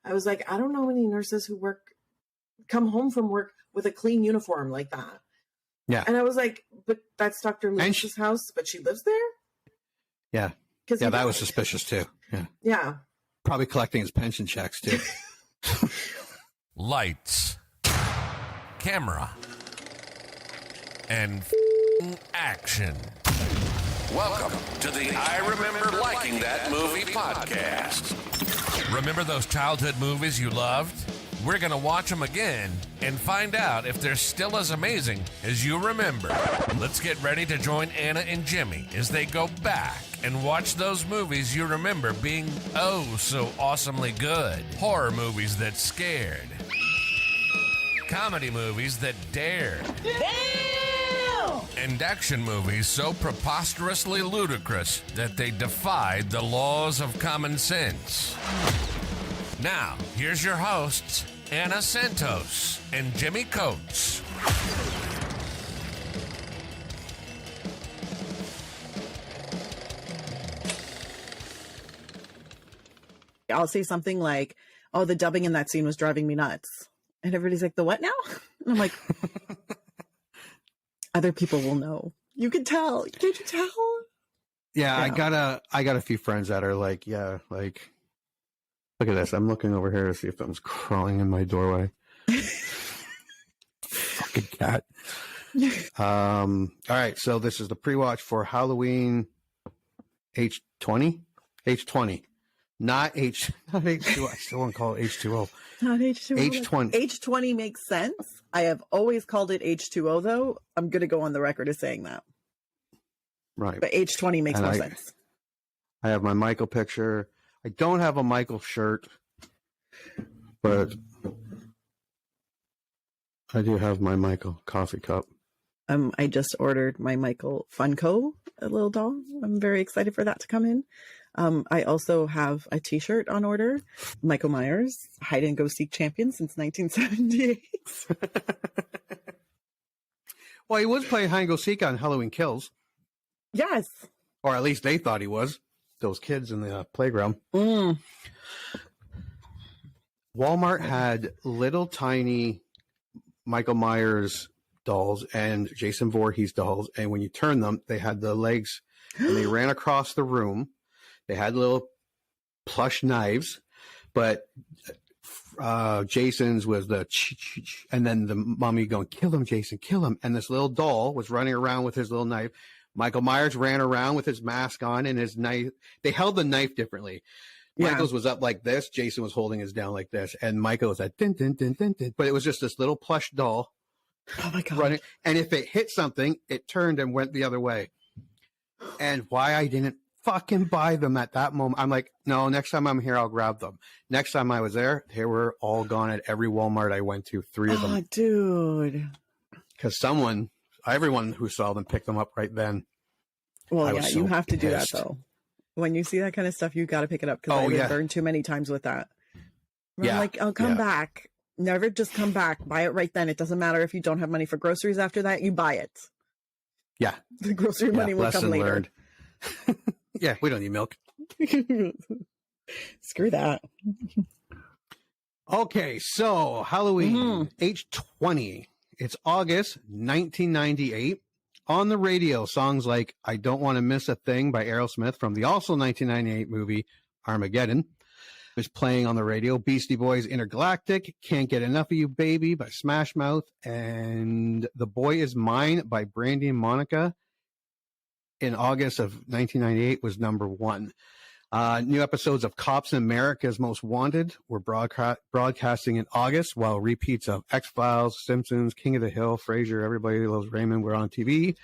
I was like, I don't know any nurses who come home from work with a clean uniform like that. Yeah. And I was like, but that's Dr. Lewis's house, but she lives there? Yeah. Yeah, that was suspicious too. Yeah. Yeah. Probably collecting his pension checks too. Lights, camera, and action. Welcome to the I Remember Liking That Movie podcast. Remember those childhood movies you loved? We're going to watch them again and find out if they're still as amazing as you remember. Let's get ready to join Anna and Jimmy as they go back and watch those movies you remember being oh so awesomely good. Horror movies that scared. Comedy movies that dared. Damn! And action movies so preposterously ludicrous that they defied the laws of common sense. Now, here's your hosts, Anna Santos and Jimmy Coates. I'll say something like, oh, the dubbing in that scene was driving me nuts. And everybody's like, the what now? And I'm like, other people will know. You can tell. Can't you tell? Yeah, I got a few friends that are like, yeah, like, look at this. I'm looking over here to see if something's crawling in my doorway. Fucking cat. All right, so this is the pre-watch for Halloween H20? H20. Not H2O. I still want to call it H2O. Not H2O. H20. H20 makes sense. I have always called it H2O, though. I'm going to go on the record as saying that. Right. But H20 makes more sense. I have my Michael picture. I don't have a Michael shirt, but I do have my Michael coffee cup. I just ordered my Michael Funko, a little doll. I'm very excited for that to come in. I also have a t-shirt on order. Michael Myers, hide and go seek champion since 1978. Well, he was playing hide and go seek on Halloween Kills. Yes. Or at least they thought he was. Those kids in the playground. Walmart had little tiny Michael Myers dolls and Jason Voorhees dolls, and when you turn them, they had the legs, and they ran across the room. They had little plush knives, but Jason's was the and then the mummy going, kill him, Jason, kill him. And this little doll was running around with his little knife. Michael Myers ran around with his mask on and his knife. They held the knife differently. Yeah. Michael's was up like this. Jason was holding his down like this. And Michael was like, din, din, din, din, din. But it was just this little plush doll. Oh my God. Running. And if it hit something, it turned and went the other way. And why I didn't fucking buy them at that moment. I'm like, no, next time I'm here, I'll grab them. Next time I was there, they were all gone at every Walmart I went to, 3 of them. Oh, dude. Because everyone who saw them picked them up right then. Well, yeah, you have to do that though. When you see that kind of stuff, you got to pick it up because I've been burned too many times with that. I'm like, I'll come back. Never just come back. Buy it right then. It doesn't matter if you don't have money for groceries after that. You buy it. Yeah. The grocery money will come later. Yeah, we don't need milk. Screw that. Okay, so Halloween, H20. It's August 1998. On the radio, songs like I Don't Want to Miss a Thing by Aerosmith from the also 1998 movie Armageddon is playing on the radio. Beastie Boys' Intergalactic, Can't Get Enough of You Baby by Smash Mouth, and The Boy Is Mine by Brandy and Monica in August of 1998 was number 1. New episodes of Cops in America's Most Wanted were broadcasting in August, while repeats of X-Files, Simpsons, King of the Hill, Frasier, Everybody Loves Raymond were on TV.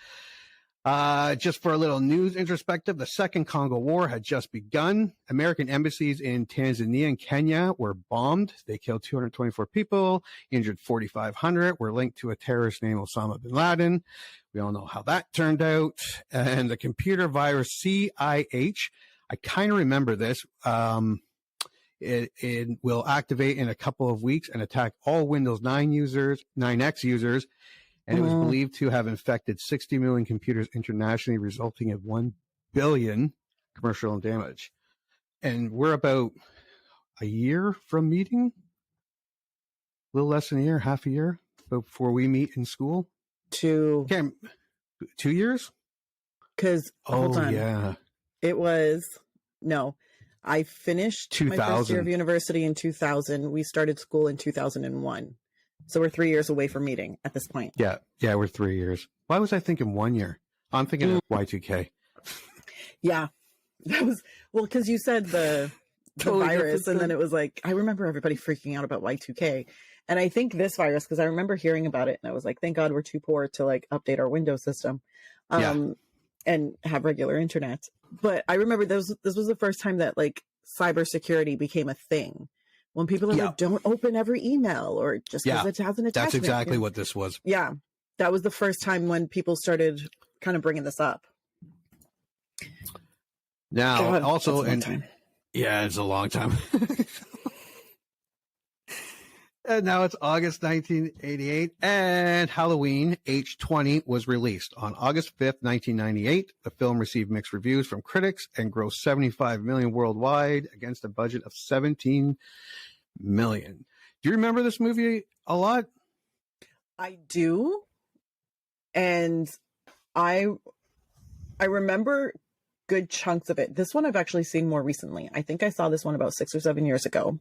Just for a little news introspective, the Second Congo War had just begun. American embassies in Tanzania and Kenya were bombed. They killed 224 people, injured 4,500, were linked to a terrorist named Osama bin Laden. We all know how that turned out. And the computer virus CIH, I kind of remember this. It will activate in a couple of weeks and attack all Windows 9 users, 9X users. And it was believed to have infected 60 million computers internationally, resulting in 1 billion commercial damage. And we're about a year from meeting. A little less than a year, half a year before we meet in school. 2 years? Because hold on. Yeah. It was I finished 2000. my first year of university in 2000. We started school in 2001. So we're 3 years away from meeting at this point. Yeah, we're 3 years. Why was I thinking 1 year? I'm thinking of Y2K. Yeah. That was because you said the totally virus, and then it was like, I remember everybody freaking out about Y2K. And I think this virus, because I remember hearing about it, and I was like, thank God we're too poor to like update our Windows system and have regular internet. But I remember this was the first time that like cybersecurity became a thing. When people are like, don't open every email or just because it has an attachment. That's exactly what this was. Yeah. That was the first time when people started kind of bringing this up. Now, God, also, it's a long time. And now it's August 1988, and Halloween H20 was released on August 5th, 1998. The film received mixed reviews from critics and grossed $75 million worldwide against a budget of $17 million. Do you remember this movie a lot? I do, and I remember good chunks of it. This one I've actually seen more recently. I think I saw this one about 6 or 7 years ago.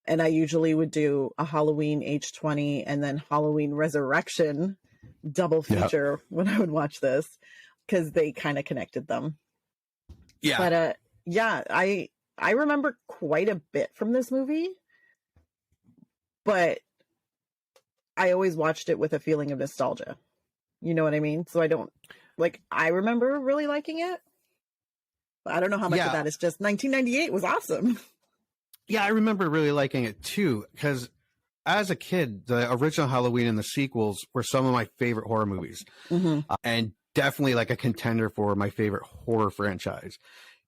And I usually would do a Halloween H20 and then Halloween Resurrection double feature when I would watch this, because they kind of connected them. Yeah. But I remember quite a bit from this movie, but I always watched it with a feeling of nostalgia. You know what I mean? So I remember really liking it, but I don't know how much of that is just 1998 was awesome. Yeah, I remember really liking it too, because as a kid, the original Halloween and the sequels were some of my favorite horror movies, and definitely like a contender for my favorite horror franchise.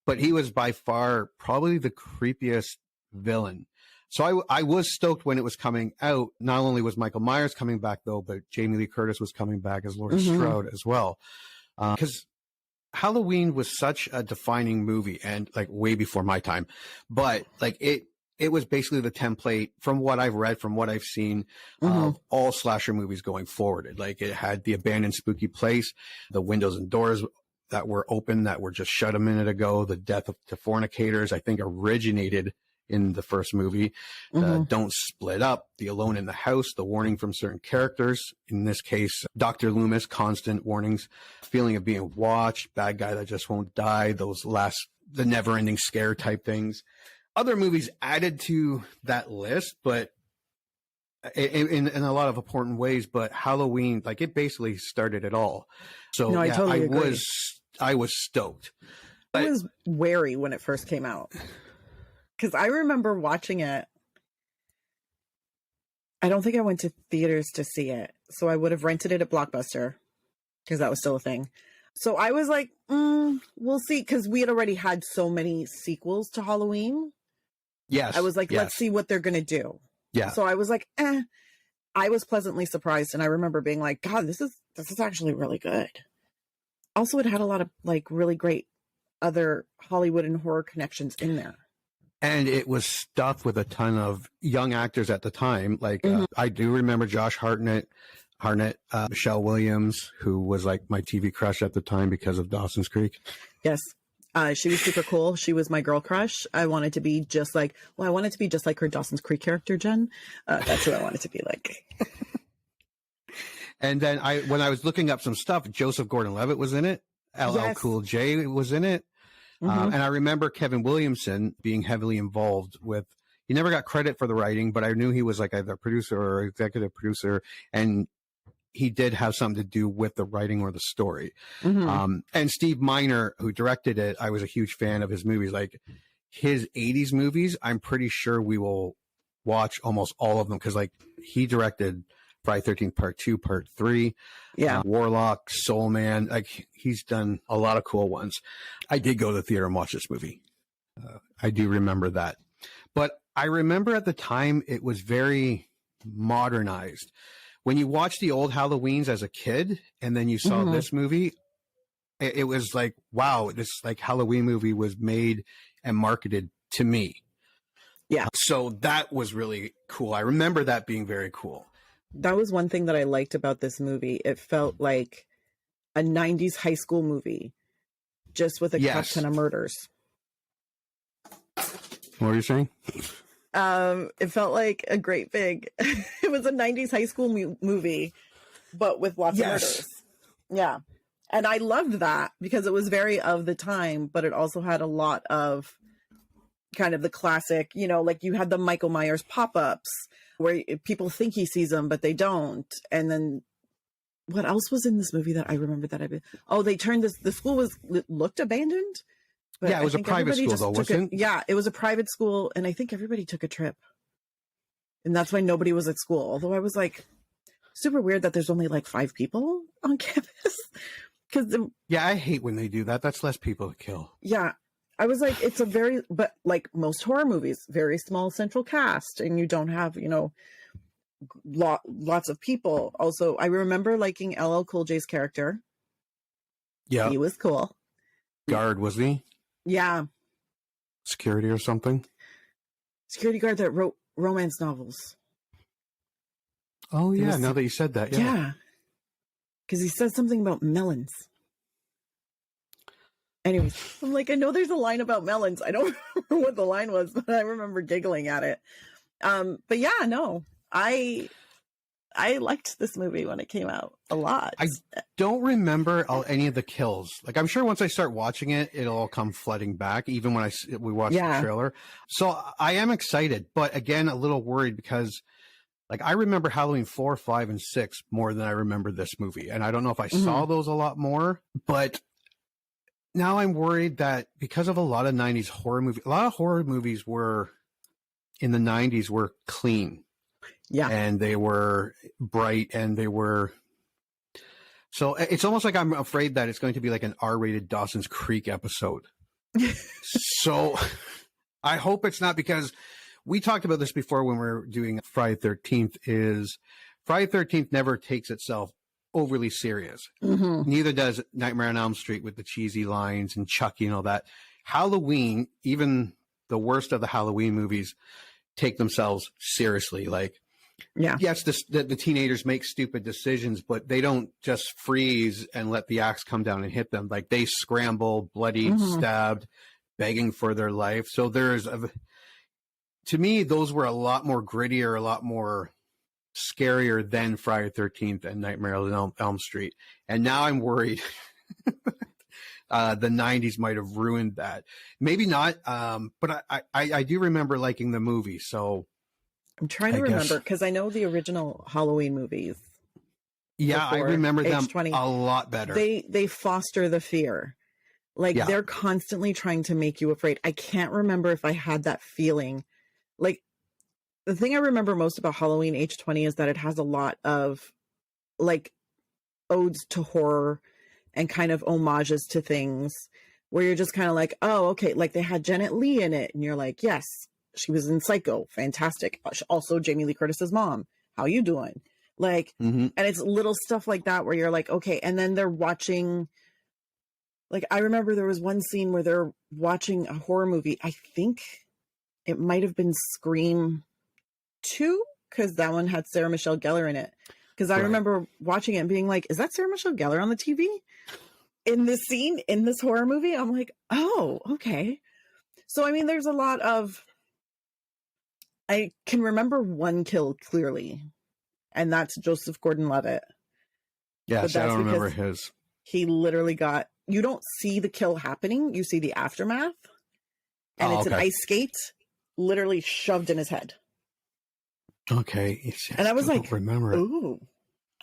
But he was by far probably the creepiest villain. So I was stoked when it was coming out. Not only was Michael Myers coming back, though, but Jamie Lee Curtis was coming back as Laurie Strode as well. Because Halloween was such a defining movie, and like way before my time, but like it was basically the template from what I've read, from what I've seen of all slasher movies going forward. It had the abandoned spooky place, the windows and doors that were open that were just shut a minute ago, the death to fornicators, I think originated in the first movie, don't split up, the alone in the house, the warning from certain characters, in this case, Dr. Loomis, constant warnings, feeling of being watched, bad guy that just won't die, the never ending scare type things. Other movies added to that list, but in a lot of important ways, but Halloween, like it basically started it all. So no, I totally agree. I was stoked. I was wary when it first came out, because I remember watching it. I don't think I went to theaters to see it, so I would have rented it at Blockbuster, because that was still a thing. So I was like, we'll see, because we had already had so many sequels to Halloween. Yes. I was like, let's see what they're going to do. Yeah. So I was like, I was pleasantly surprised, and I remember being like, God, this is actually really good. Also, it had a lot of like really great other Hollywood and horror connections in there. And it was stuffed with a ton of young actors at the time. Like I do remember Josh Hartnett, Michelle Williams, who was like my TV crush at the time because of Dawson's Creek. Yes. She was super cool. She was my girl crush. I wanted to be just like her Dawson's Creek character, Jen. That's who I wanted to be like. And then when I was looking up some stuff, Joseph Gordon-Levitt was in it. LL Cool J was in it. And I remember Kevin Williamson being heavily involved with, he never got credit for the writing, but I knew he was like either producer or executive producer. And he did have something to do with the writing or the story. And Steve Miner, who directed it, I was a huge fan of his movies. Like his 80s movies, I'm pretty sure we will watch almost all of them, because like he directed Friday 13th Part 2, Part 3, Warlock, Soul Man. Like he's done a lot of cool ones. I did go to the theater and watch this movie. I do remember that. But I remember at the time it was very modernized. When you watch the old Halloweens as a kid and then you saw this movie, it was like, wow, this like Halloween movie was made and marketed to me. Yeah. So that was really cool. I remember that being very cool. That was one thing that I liked about this movie. It felt like a 90s high school movie, just with a crap ton of murders. What are you saying? It felt like a great big, it was a 90s high school movie, but with lots of murders. Yeah. And I loved that because it was very of the time, but it also had a lot of kind of the classic, you know, like you had the Michael Myers pop-ups where people think he sees them, but they don't. And then what else was in this movie that I remember they turned the school looked abandoned. But yeah, it was a private school though, wasn't it? Yeah, it was a private school. And I think everybody took a trip. And that's why nobody was at school. Although I was like, super weird that there's only like 5 people on campus. I hate when they do that. That's less people to kill. Yeah. I was like, but like most horror movies, very small central cast, and you don't have, you know, lots of people. Also, I remember liking LL Cool J's character. Yeah. He was cool. Guard, was he? Yeah. Security or something? Security guard that wrote romance novels. Oh, yeah. Now that you said that. Yeah. Because he said something about melons. Anyways, I'm like, I know there's a line about melons. I don't remember what the line was, but I remember giggling at it. But yeah, no, I liked this movie when it came out a lot. I don't remember any of the kills. Like, I'm sure once I start watching it, it'll all come flooding back, even when we watch the trailer. So I am excited, but again, a little worried because like I remember Halloween 4, 5, and 6 more than I remember this movie. And I don't know if I saw those a lot more, but now I'm worried that because of a lot of 90s horror movies, a lot of horror movies were in the 90s were clean. Yeah. And they were bright and they were. So it's almost like I'm afraid that it's going to be like an R-rated Dawson's Creek episode. So I hope it's not, because we talked about this before when we were doing Friday 13th is Friday 13th never takes itself overly serious. Neither does Nightmare on Elm Street with the cheesy lines and Chucky and all that. Halloween, even the worst of the Halloween movies, take themselves seriously. Like, yes, the teenagers make stupid decisions, but they don't just freeze and let the axe come down and hit them. Like, they scramble, bloodied, stabbed, begging for their life. So to me, those were a lot more grittier, a lot more scarier than Friday 13th and Nightmare on Elm Street. And now I'm worried the 90s might have ruined that. Maybe not, but I do remember liking the movie. So I'm trying to remember, because I know the original Halloween movies. Yeah, I remember H20, them a lot better. They foster the fear. Like, they're constantly trying to make you afraid. I can't remember if I had that feeling. Like, the thing I remember most about Halloween H20 is that it has a lot of like odes to horror and kind of homages to things where you're just kind of like, oh, okay. Like, they had Janet Leigh in it. And you're like, yes, she was in Psycho. Fantastic. Also Jamie Lee Curtis's mom. How you doing? Like, and it's little stuff like that where you're like, okay. And then they're watching, like, I remember there was one scene where they're watching a horror movie. I think it might have been Scream 2, because that one had Sarah Michelle Gellar in it. Because I remember watching it and being like, is that Sarah Michelle Gellar on the TV in this scene in this horror movie? I'm like, oh, okay. So I mean, there's a lot of, I can remember one kill clearly, and that's Joseph Gordon-Levitt. Yes, I don't remember his. He literally got, you don't see the kill happening, you see the aftermath, and it's an ice skate literally shoved in his head. Okay. Yes, and I was like, remember it. Ooh,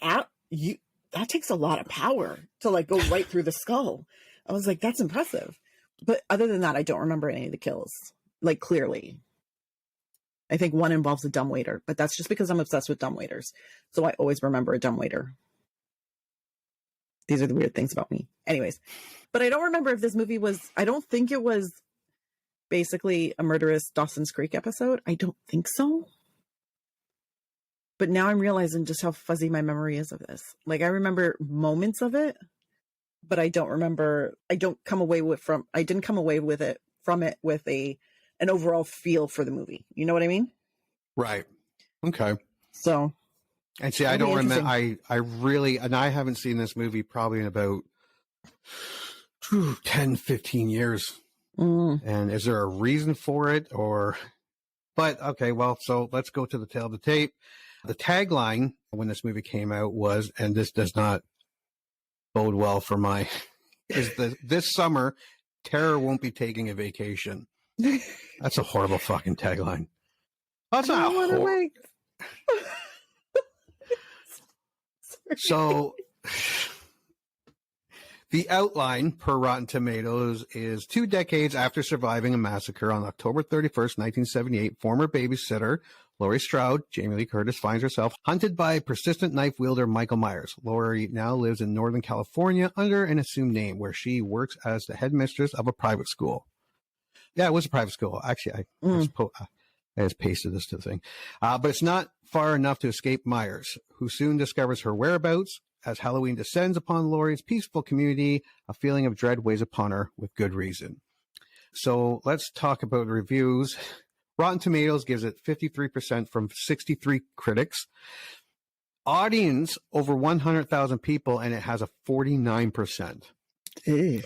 that takes a lot of power to like go right through the skull. I was like, that's impressive. But other than that, I don't remember any of the kills, like, clearly. I think one involves a dumbwaiter, but that's just because I'm obsessed with dumbwaiters. So I always remember a dumbwaiter. These are the weird things about me. Anyways, but I don't remember if this movie was, I don't think it was basically a murderous Dawson's Creek episode. I don't think so. But now I'm realizing just how fuzzy my memory is of this. Like, I remember moments of it, but I don't remember, I didn't come away with it from it with an an overall feel for the movie. You know what I mean? Right. Okay. So, and see, I don't remember. I really, and I haven't seen this movie probably in about 10, 15 years. And is there a reason for it but okay, well, so let's go to the tail of the tape. The tagline when this movie came out was, and this does not bode well for this summer, terror won't be taking a vacation. That's a horrible fucking tagline. That's not horrible. So the outline per Rotten Tomatoes is 2 decades after surviving a massacre on October 31st, 1978, former babysitter Laurie Strode, Jamie Lee Curtis, finds herself hunted by persistent knife wielder Michael Myers. Laurie now lives in Northern California under an assumed name, where she works as the headmistress of a private school. Yeah, it was a private school. Actually, I just pasted this to the thing. But it's not far enough to escape Myers, who soon discovers her whereabouts. As Halloween descends upon Laurie's peaceful community, a feeling of dread weighs upon her with good reason. So let's talk about reviews. Rotten Tomatoes gives it 53% from 63 critics. Audience over 100,000 people, and it has a 49%.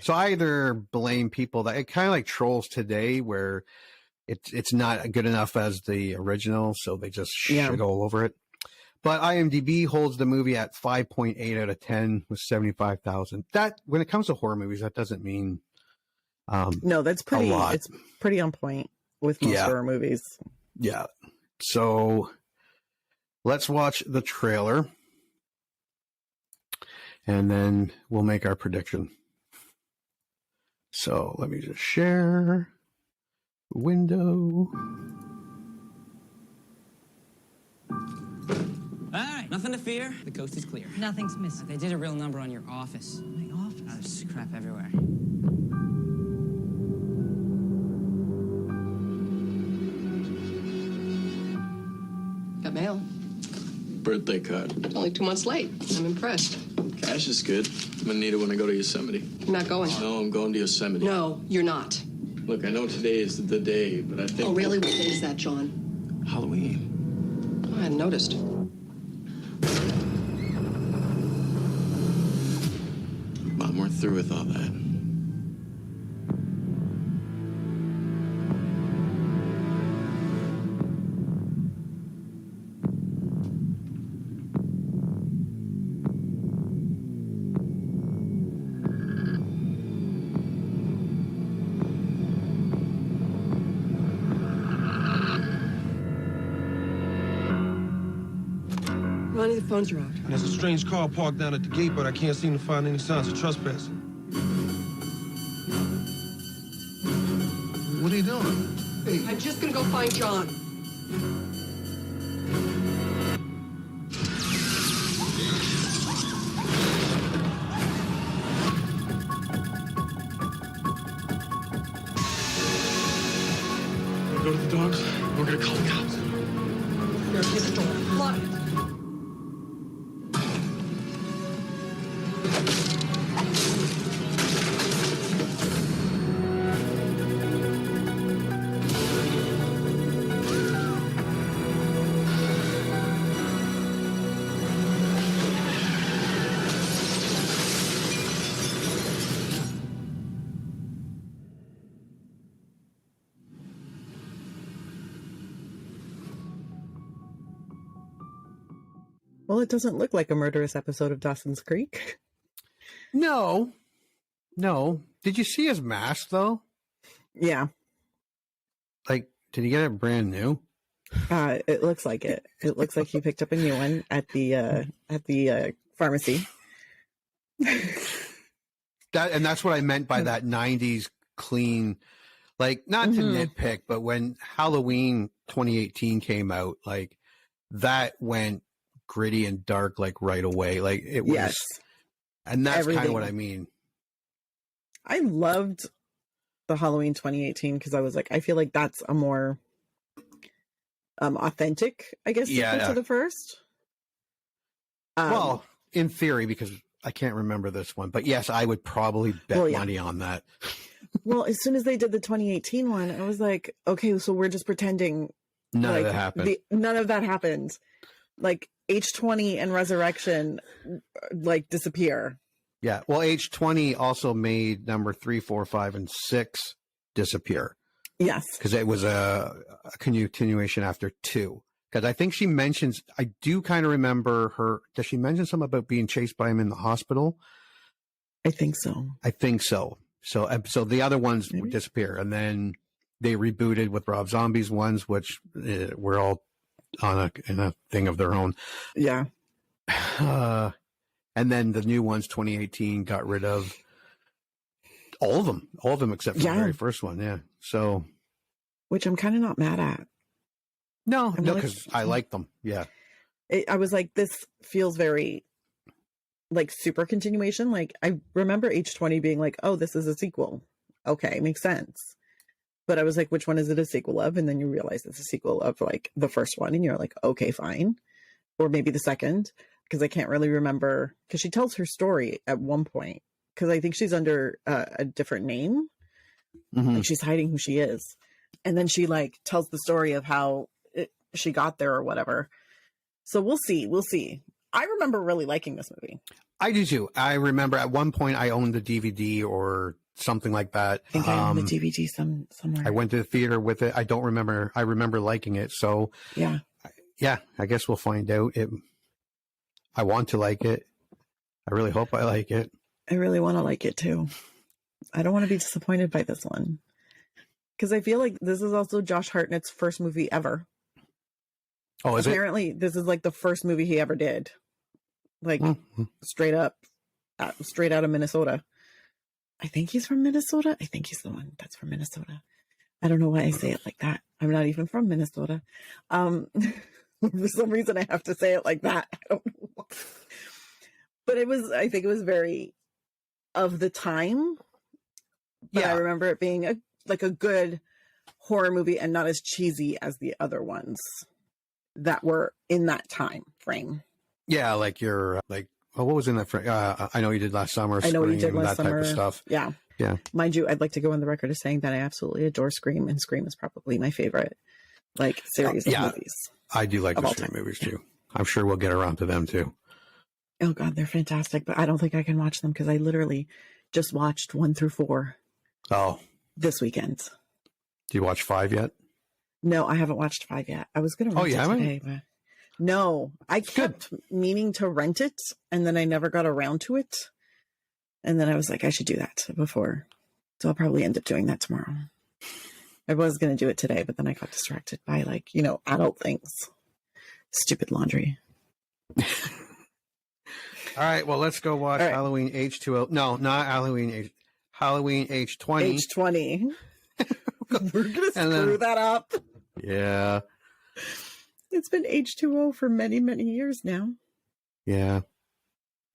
So I either blame people that it kind of like Trolls today, where it's not good enough as the original, so they just shit all over it. But IMDb holds the movie at 5.8 out of 10 with 75,000. That, when it comes to horror movies, that doesn't mean no, that's pretty. It's pretty on point with most horror movies. Yeah. So let's watch the trailer, and then we'll make our prediction. So let me just share window. All right, nothing to fear. The coast is clear. Nothing's missing. They did a real number on your office. My office? There's crap everywhere. Got mail. Birthday card. It's only 2 months late. I'm impressed. Cash is good. I'm gonna need it when I go to Yosemite. You're not going? No, I'm going to Yosemite. No, you're not. Look, I know today is the day, but I think... Oh, really? What day is that, John? Halloween. Oh, I hadn't noticed. Mom, we're through with all that. Ronnie, the phones are out. There's a strange car parked down at the gate, but I can't seem to find any signs of trespassing. What are you doing? Hey. I'm just gonna go find John. We'll go to the dogs. We're gonna call the cops. Here, get the door. Lock it. Well, it doesn't look like a murderous episode of Dawson's Creek. No. Did you see his mask though? Yeah. Like, did he get it brand new? It looks like it. It looks like he picked up a new one at the pharmacy. That's what I meant by that 90s clean, like, not to nitpick, but when Halloween 2018 came out, like, that went gritty and dark, like, right away. Like, it was, and that's kind of what I mean. I loved the Halloween 2018 because I was like, I feel like that's a more authentic, I guess, to the first. Well, in theory, because I can't remember this one, but yes, I would probably bet money on that. Well, as soon as they did the 2018 one, I was like, okay, so we're just pretending none of that happened. None of that happened. Like H20 and Resurrection, like disappear. Yeah. Well, H20 also made number 3, 4, 5, and 6 disappear. Yes. Because it was a continuation after 2. Because I think she mentions, I do kind of remember her. Does she mention something about being chased by him in the hospital? I think so. So the other ones would disappear, and then they rebooted with Rob Zombie's ones, which were all in a thing of their own. Yeah. And then the new ones, 2018, got rid of all of them except for the very first one. Yeah. So, which I'm kind of not mad at. No, because I like them. Yeah. I was like, this feels very like super continuation. Like I remember H20 being like, oh, this is a sequel. Okay, makes sense. But I was like, which one is it a sequel of? And then you realize it's a sequel of like the first one, and you're like, okay, fine. Or maybe the second, because I can't really remember, because she tells her story at one point, because I think she's under a different name. Mm-hmm. Like she's hiding who she is. And then she like tells the story of how she got there or whatever. So we'll see. I remember really liking this movie. I do too. I remember at one point I owned the DVD or something like that. I think I owned the DVD somewhere. I went to the theater with it. I don't remember. I remember liking it. So yeah, I guess we'll find out. I want to like it. I really hope I like it. I really want to like it too. I don't want to be disappointed by this one, because I feel like this is also Josh Hartnett's first movie ever. Oh, is Apparently, this is like the first movie he ever did. Like straight out of Minnesota. I think he's from Minnesota. I think he's the one that's from Minnesota. I don't know why I say it like that. I'm not even from Minnesota. For some reason I have to say it like that. I don't know why. But I think it was very of the time. But I remember it being a good horror movie and not as cheesy as the other ones that were in that time frame. Yeah, like you're like, what was in that frame? I know you did last summer. I know you did last summer. Type of stuff. Yeah. Yeah. Mind you, I'd like to go on the record as saying that I absolutely adore Scream, and Scream is probably my favorite like series of movies. I do like the Scream movies too. I'm sure we'll get around to them too. Oh God, they're fantastic, but I don't think I can watch them because I literally just watched 1 through 4. Oh. This weekend. Do you watch 5 yet? No, I haven't watched 5 yet. I was going to rent it today, but no, I kept meaning to rent it, and then I never got around to it. And then I was like, I should do that before. So I'll probably end up doing that tomorrow. I was going to do it today, but then I got distracted by adult things. Stupid laundry. All right, well, let's go watch Halloween H20. No, not Halloween H20. H20. We're going to screw that up. Yeah. It's been H2O for many, many years now. Yeah.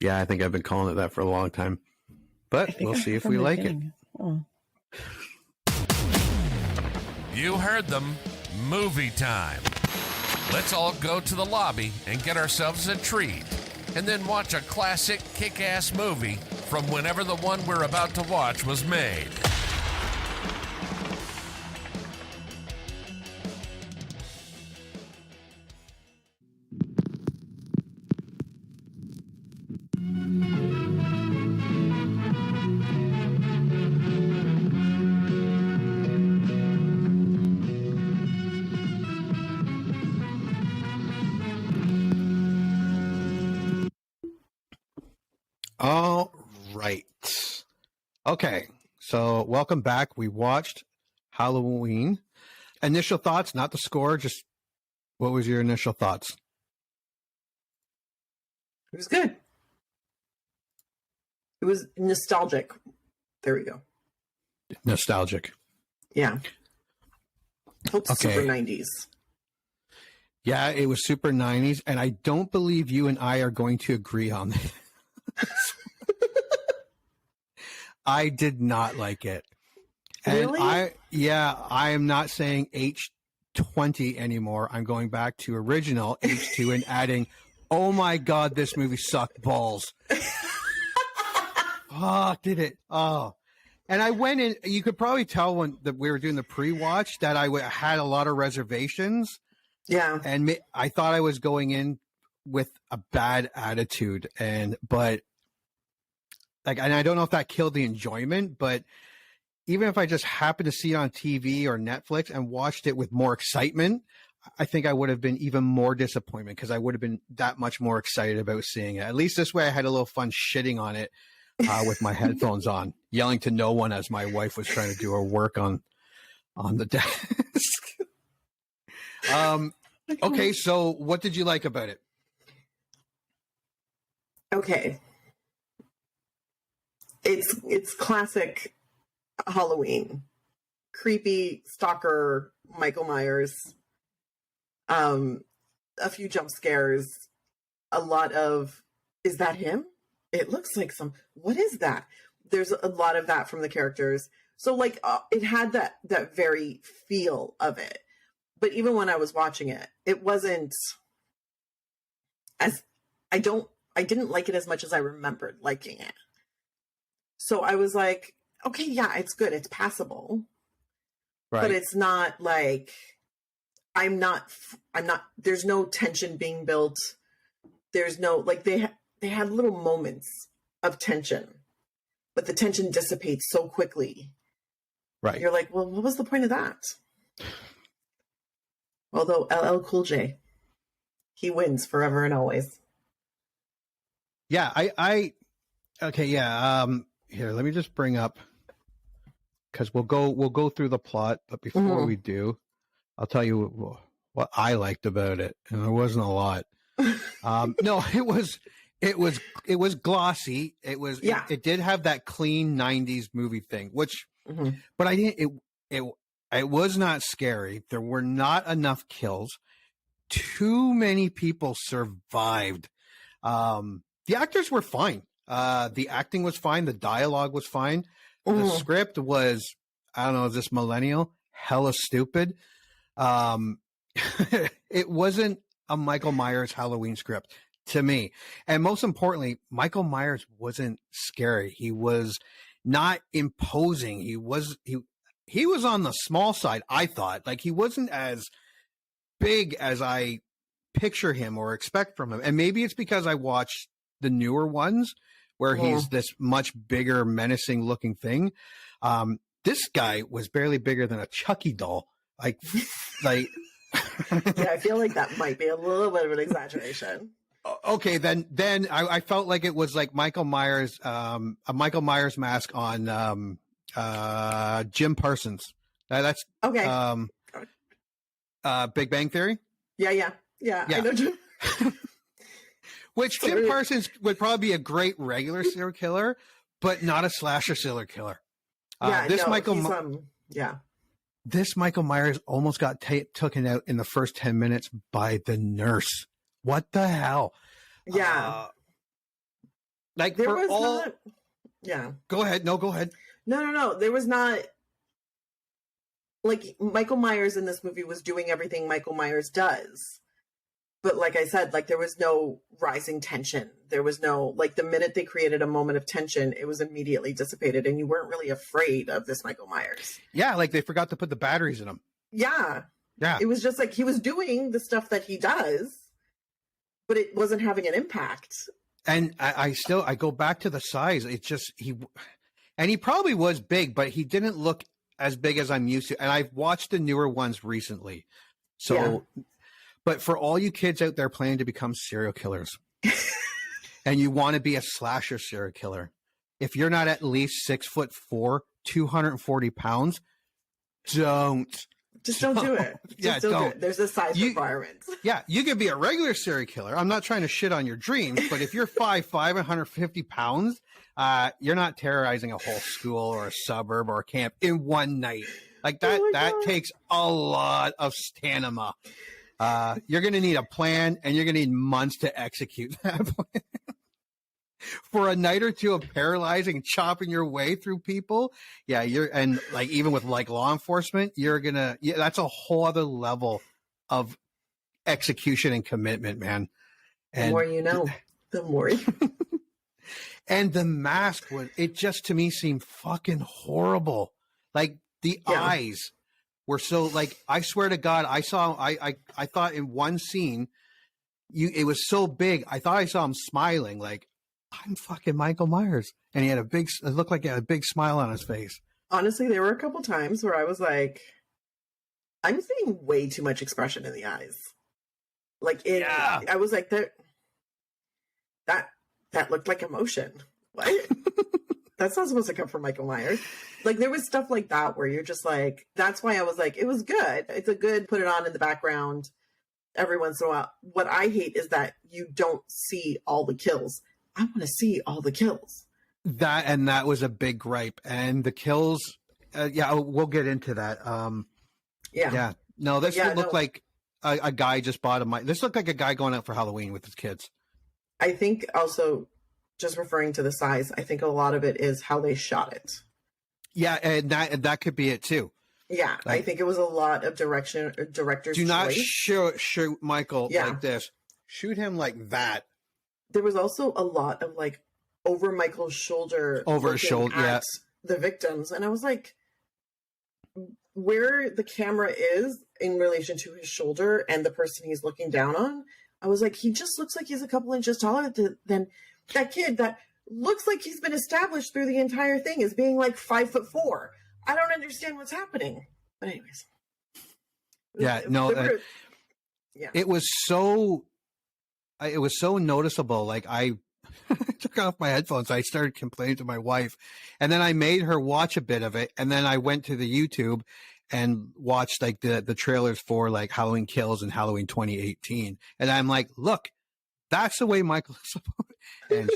Yeah, I think I've been calling it that for a long time. But we'll see if we like it. Oh. You heard them. Movie time. Let's all go to the lobby and get ourselves a treat. And then watch a classic kick-ass movie from whenever the one we're about to watch was made. All right. Okay. So welcome back. We watched Halloween. Initial thoughts, not the score. Just what was your initial thoughts? It was good. It was nostalgic. There we go. Nostalgic. Yeah. Super 90s. Yeah, it was super 90s. And I don't believe you and I are going to agree on that. I did not like it. And really? I am not saying H20 anymore. I'm going back to original H2 and adding, oh my God, this movie sucked balls. Oh, did it? Oh. And I went in, you could probably tell when we were doing the pre-watch that I had a lot of reservations. Yeah. And I thought I was going in with a bad attitude. But I don't know if that killed the enjoyment, but even if I just happened to see it on TV or Netflix and watched it with more excitement, I think I would have been even more disappointment because I would have been that much more excited about seeing it. At least this way I had a little fun shitting on it with my headphones on, yelling to no one as my wife was trying to do her work on the desk. Okay, so what did you like about it? Okay. It's classic Halloween. Creepy stalker Michael Myers. A few jump scares, a lot of, is that him? It looks like what is that? There's a lot of that from the characters. So it had that very feel of it. But even when I was watching it, it wasn't as, I didn't like it as much as I remembered liking it. So I was like, okay, yeah, it's good. It's passable. Right. But it's not like, I'm not, there's no tension being built. There's no, they had little moments of tension, but the tension dissipates so quickly. Right. You're like, well, what was the point of that? Although LL Cool J, he wins forever and always. Yeah, okay, yeah. Here, let me just bring up, because we'll go through the plot, but before we do, I'll tell you what I liked about it, and there wasn't a lot. No, it was glossy. It did have that clean '90s movie thing, which, but I didn't. It was not scary. There were not enough kills. Too many people survived. The actors were fine. The acting was fine. The dialogue was fine. The script was, I don't know, is this millennial? Hella stupid. It wasn't a Michael Myers Halloween script to me. And most importantly, Michael Myers wasn't scary. He was not imposing. He was on the small side, I thought. He wasn't as big as I picture him or expect from him. And maybe it's because I watched the newer ones where he's this much bigger, menacing looking thing. This guy was barely bigger than a Chucky doll. Yeah, I feel like that might be a little bit of an exaggeration. Okay, then I felt like it was like Michael Myers, a Michael Myers mask on Jim Parsons. That's okay. Big Bang Theory. Yeah. I know Jim. Which Jim Parsons would probably be a great regular serial killer, but not a slasher serial killer. This Michael Myers almost got taken out in the first 10 minutes by the nurse. What the hell? Yeah. There was not. Yeah. Go ahead. No, go ahead. No. There was not. Michael Myers in this movie was doing everything Michael Myers does. But like I said, there was no rising tension. There was no, the minute they created a moment of tension, it was immediately dissipated and you weren't really afraid of this Michael Myers. Yeah, they forgot to put the batteries in him. Yeah. Yeah. It was just he was doing the stuff that he does, but it wasn't having an impact. And I go back to the size. It's just, he probably was big, but he didn't look as big as I'm used to. And I've watched the newer ones recently. So... Yeah. But for all you kids out there planning to become serial killers and you want to be a slasher serial killer, if you're not at least 6'4", 240 pounds, don't do it. Just don't do it. There's a size requirement. Yeah, you could be a regular serial killer. I'm not trying to shit on your dreams, but if you're 5'5", 150 pounds, you're not terrorizing a whole school or a suburb or a camp in one night. That takes a lot of stamina. You're going to need a plan, and you're going to need months to execute that plan. For a night or two of paralyzing, chopping your way through people, even with law enforcement, that's a whole other level of execution and commitment, man. The more you know, the more you And the mask it just to me seemed fucking horrible. Like the eyes were so like, I swear to God, I thought in one scene, it was so big. I thought I saw him smiling like, I'm fucking Michael Myers. And it looked like he had a big smile on his face. Honestly, there were a couple times where I was like, I'm seeing way too much expression in the eyes. Like I was like, that looked like emotion. What? That's not supposed to come from Michael Myers. Like there was stuff like that where you're just like, that's why I was like, it was good. It's a good, put it on in the background every once in a while. What I hate is that you don't see all the kills. I want to see all the kills. That was a big gripe. And the kills, we'll get into that. Yeah. No, this would look like a guy just bought this looked like a guy going out for Halloween with his kids. I think also, just referring to the size, I think a lot of it is how they shot it. Yeah, and that could be it too. Yeah, like, I think it was a lot of director's do not choice. shoot Michael like this. Shoot him like that. There was also a lot of like over Michael's shoulder. Over his shoulder, at the victims. And I was like, where the camera is in relation to his shoulder and the person he's looking down on, I was like, he just looks like he's a couple inches taller than that kid that looks like he's been established through the entire thing as being like 5'4". I don't understand what's happening. But anyways. It was so noticeable. Like I took off my headphones. I started complaining to my wife, and then I made her watch a bit of it. And then I went to the YouTube and watched like the trailers for like Halloween Kills and Halloween 2018. And I'm like, look, that's the way Michael is supposed. And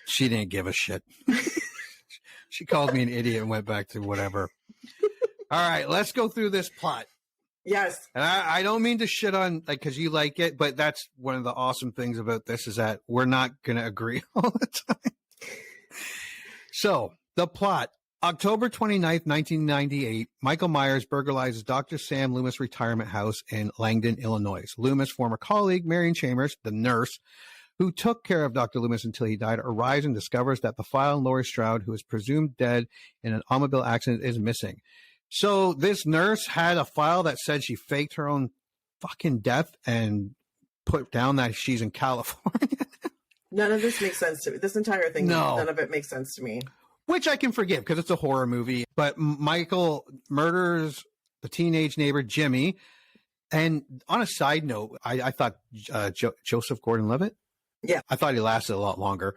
she didn't give a shit. She called me an idiot and went back to whatever. All right, let's go through this plot. Yes. And I don't mean to shit on, like, because you like it, but that's one of the awesome things about this is that we're not going to agree all the time. So, the plot. October 29th, 1998, Michael Myers burglarizes Dr. Sam Loomis' retirement house in Langdon, Illinois. Loomis' former colleague, Marion Chambers, the nurse, who took care of Dr. Loomis until he died, arrives and discovers that the file on Laurie Strode, who is presumed dead in an automobile accident, is missing. So this nurse had a file that said she faked her own fucking death and put down that she's in California. None of this makes sense to me. This entire thing, none of it makes sense to me. Which I can forgive because it's a horror movie. But Michael murders the teenage neighbor, Jimmy. And on a side note, I thought Joseph Gordon-Levitt, I thought he lasted a lot longer.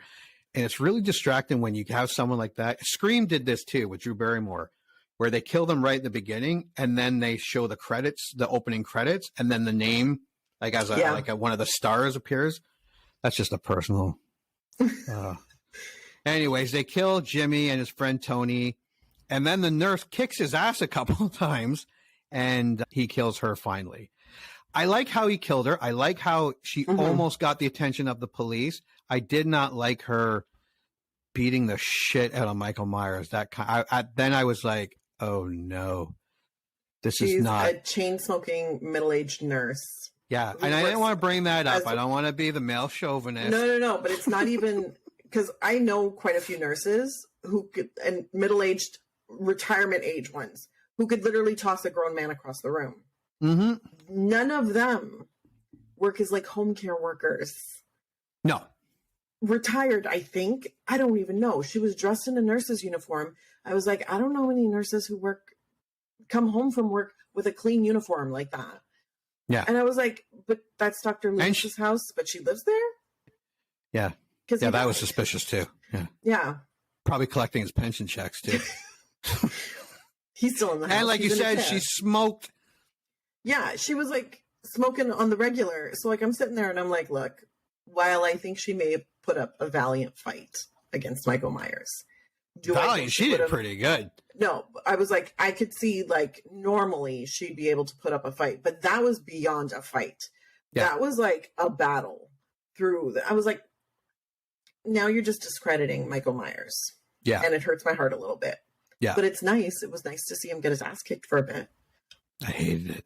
And it's really distracting when you have someone like that. Scream did this too with Drew Barrymore, where they kill them right at the beginning and then they show the credits, the opening credits, and then the name, like as one of the stars appears. That's just a personal. Anyways, they kill Jimmy and his friend Tony, and then the nurse kicks his ass a couple of times, and he kills her finally. I like how he killed her. I like how she almost got the attention of the police. I did not like her beating the shit out of Michael Myers. Then I was like, oh no, She's is not a chain-smoking middle-aged nurse. Yeah, and I didn't want to bring that up. I don't want to be the male chauvinist. No, but it's not even because I know quite a few nurses and middle-aged, retirement age ones who could literally toss a grown man across the room. Mm-hmm. None of them work as like home care workers. No. Retired, I think. I don't even know. She was dressed in a nurse's uniform. I was like, I don't know any nurses who come home from work with a clean uniform like that. Yeah. And I was like, but that's Dr. Loomis's house, but she lives there? Yeah. Yeah, that was suspicious too. Yeah. Yeah. Probably collecting his pension checks too. He's still in the house. And like you said, she smoked. Yeah, she was like smoking on the regular. So like I'm sitting there and I'm like, look, while I think she may have put up a valiant fight against Michael Myers. Valiant, she did pretty good. No, I was like, I could see like normally she'd be able to put up a fight, but that was beyond a fight. Yeah. That was like a battle through. I was like, now you're just discrediting Michael Myers. Yeah. And it hurts my heart a little bit. Yeah. But it's nice. It was nice to see him get his ass kicked for a bit. I hated it.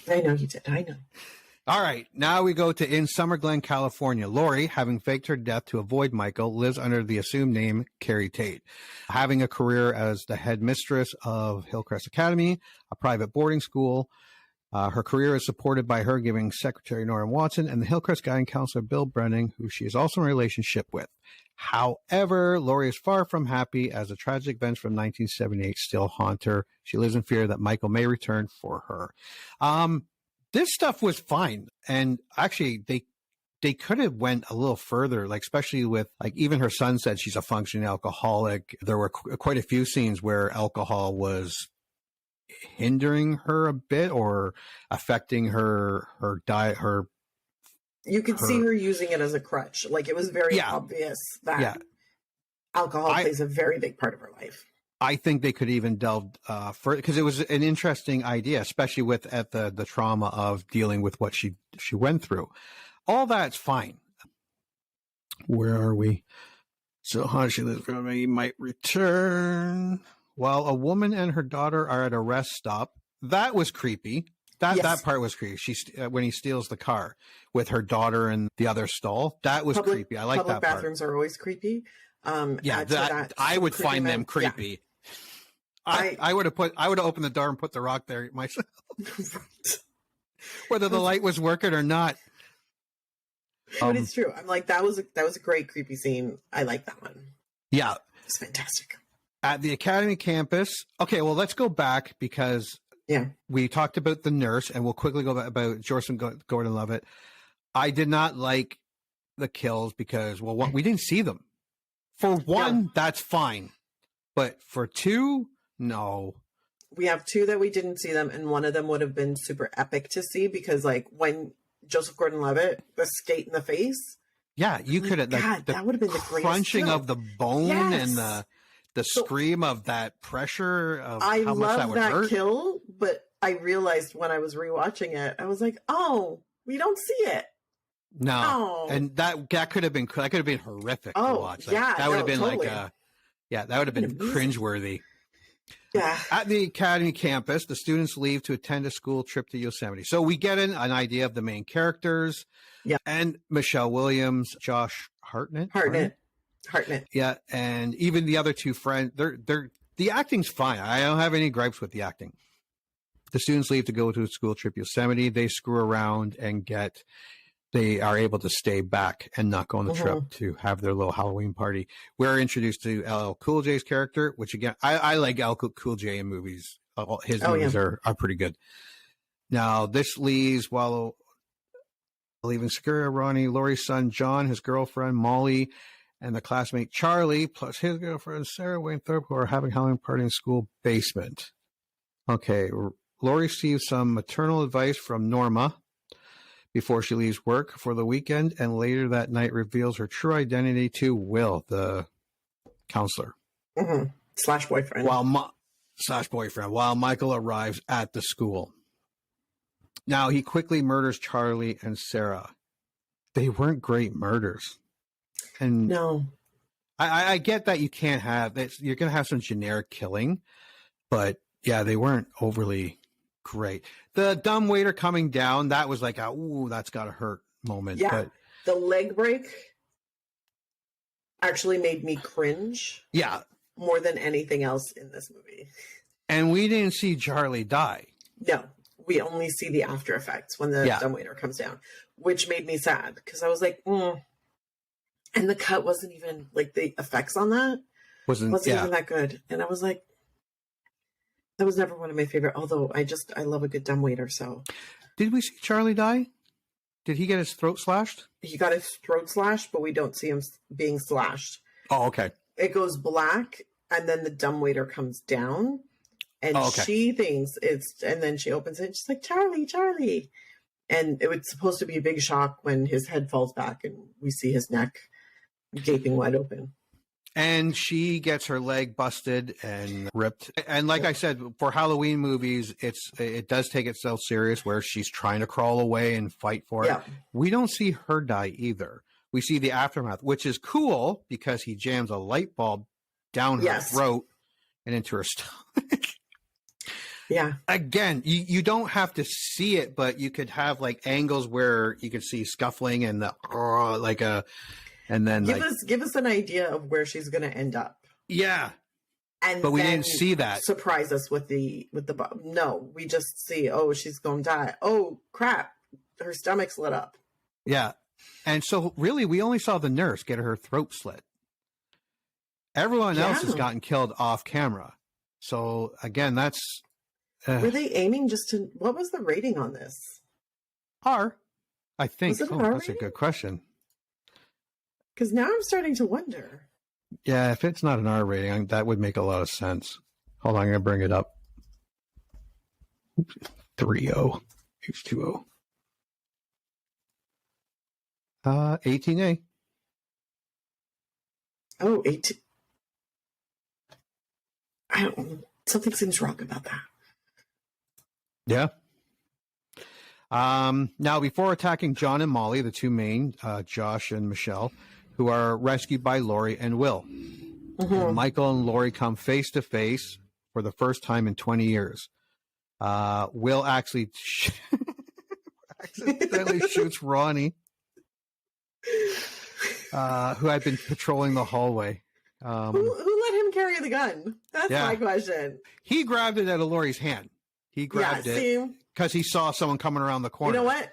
I know you did. I know. All right, now we go to in Summer Glen, California. Laurie, having faked her death to avoid Michael, lives under the assumed name Carrie Tate. Having a career as the head mistress of Hillcrest Academy, a private boarding school, her career is supported by her giving Secretary Norman Watson and the Hillcrest guidance counselor Bill Brennan, who she is also in a relationship with. However, Laurie is far from happy as the tragic events from 1978 still haunt her. She lives in fear that Michael may return for her. This stuff was fine. And actually, they could have went a little further, like especially with, like, even her son said she's a functioning alcoholic. There were quite a few scenes where alcohol was hindering her a bit or affecting her diet, you could see her using it as a crutch. Like, it was very obvious that alcohol plays a very big part of her life. I think they could even delve further, because it was an interesting idea, especially with the trauma of dealing with what she went through. All that's fine. Where are we? So how she lives from me might return while a woman and her daughter are at a rest stop. That was creepy. That part was creepy. When he steals the car with her daughter in the other stall. That was creepy. I like that part. Public bathrooms are always creepy. I would find them creepy. Yeah. I would have opened the door and put the rock there myself. Right. Whether the light was working or not. But it's true. I'm like, that was a great creepy scene. I like that one. Yeah. It's fantastic. At the Academy campus. Okay, well, let's go back because we talked about the nurse, and we'll quickly go about Joseph Gordon-Levitt. I did not like the kills because, well, one, we didn't see them. For one, that's fine. But for two, no. We have two that we didn't see them, and one of them would have been super epic to see because, like, when Joseph Gordon-Levitt, the skate in the face. Yeah, you could have, like, that would have been the crunching of the bone and the scream of that pressure of how much that would hurt. I love that kill, but I realized when I was rewatching it, I was like, oh, we don't see it. No, and that could have been horrific to watch. Like, that would have been totally. That would have been cringeworthy. Yeah. At the Academy campus, the students leave to attend a school trip to Yosemite. So we get an idea of the main characters. Yeah. And Michelle Williams, Josh Hartnett. Yeah, and even the other two friends. The acting's fine. I don't have any gripes with the acting. The students leave to go to a school trip Yosemite. They screw around and they are able to stay back and not go on the trip to have their little Halloween party. We're introduced to LL Cool J's character, which again, I like LL Cool J in movies. His movies are pretty good. Now, this leaves while leaving Security Ronnie, Laurie's son, John, his girlfriend, Molly, and the classmate, Charlie, plus his girlfriend, Sarah Wayne Thorpe, who are having a Halloween party in school basement. Okay, Laurie receives some maternal advice from Norma before she leaves work for the weekend, and later that night reveals her true identity to Will, the counselor. Slash boyfriend. While Michael arrives at the school. Now, he quickly murders Charlie and Sarah. They weren't great murders. And no. I get that you can't have, you're going to have some generic killing, but yeah, they weren't overly great. The dumbwaiter coming down, that was like ooh, that's got to hurt moment. Yeah, but the leg break actually made me cringe. Yeah. More than anything else in this movie. And we didn't see Charlie die. No, we only see the after effects when the dumbwaiter comes down, which made me sad because I was like, And the cut wasn't even, like, the effects on that wasn't even that good. And I was like, that was never one of my favorite, although I love a good dumbwaiter, so. Did we see Charlie die? Did he get his throat slashed? He got his throat slashed, but we don't see him being slashed. Oh, okay. It goes black, and then the dumbwaiter comes down, and she thinks and then she opens it, and she's like, Charlie, Charlie. And it was supposed to be a big shock when his head falls back, and we see his neck gaping wide open. And she gets her leg busted and ripped. And like I said, for Halloween movies, it does take itself serious where she's trying to crawl away and fight for it. We don't see her die either. We see the aftermath, which is cool because he jams a light bulb down her throat and into her stomach. Yeah. Again, you don't have to see it, but you could have like angles where you could see scuffling and and then give us an idea of where she's going to end up. Yeah. But we didn't see that. Surprise us with the no, we just see, oh, she's going to die. Oh, crap. Her stomach's lit up. Yeah. And so really we only saw the nurse get her throat slit. Everyone else has gotten killed off camera. So again, that's were they aiming just to what was the rating on this? R, I think. Was it that's rating? A good question. Because now I'm starting to wonder. Yeah, if it's not an R rating, that would make a lot of sense. Hold on, I'm going to bring it up. 3-0. H20. 18A. Oh, 18. I don't. Something seems wrong about that. Yeah. Now, before attacking John and Molly, the two main, Josh and Michelle, who are rescued by Laurie and Will. And Michael and Laurie come face to face for the first time in 20 years. Will actually accidentally shoots Ronnie, who had been patrolling the hallway. Who let him carry the gun? That's my question. He grabbed it out of Laurie's hand. He grabbed it because he saw someone coming around the corner. You know what?